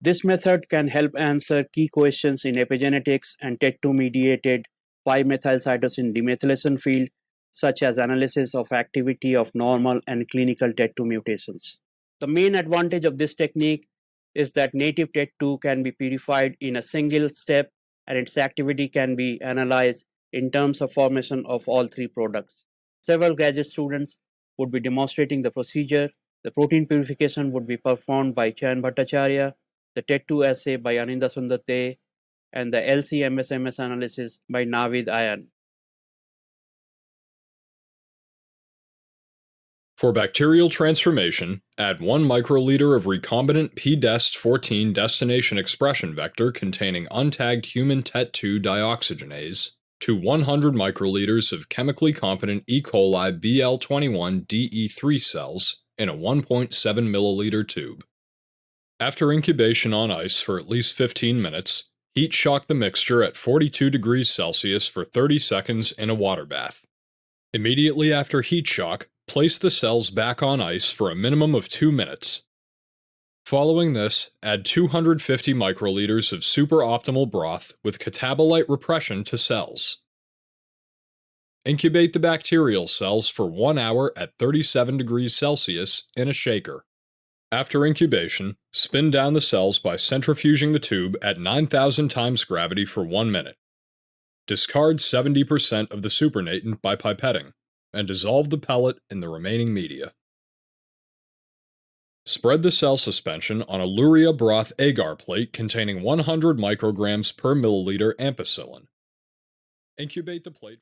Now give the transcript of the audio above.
This method can help answer key questions in epigenetics and TET2-mediated 5-Methylcytosine demethylation field, such as analysis of activity of normal and clinical TET2 mutations. The main advantage of this technique is that native TET2 can be purified in a single step and its activity can be analyzed in terms of formation of all three products. Several graduate students would be demonstrating the procedure. The protein purification would be performed by Chayan Bhattacharya, the TET2 assay by Aninda Sundar, and the LC-MS-MS analysis by Navid Ayon. For bacterial transformation, add 1 microliter of recombinant pDest14 destination expression vector containing untagged human TET2 dioxygenase to 100 microliters of chemically competent E. coli BL21 DE3 cells in a 1.7 milliliter tube. After incubation on ice for at least 15 minutes, heat shock the mixture at 42 degrees Celsius for 30 seconds in a water bath. Immediately after heat shock, place the cells back on ice for a minimum of 2 minutes. Following this, add 250 microliters of superoptimal broth with catabolite repression to cells. Incubate the bacterial cells for 1 hour at 37 degrees Celsius in a shaker. After incubation, spin down the cells by centrifuging the tube at 9,000 times gravity for 1 minute. Discard 70% of the supernatant by pipetting, and dissolve the pellet in the remaining media. Spread the cell suspension on a Luria broth agar plate containing 100 micrograms per milliliter ampicillin. Incubate the plate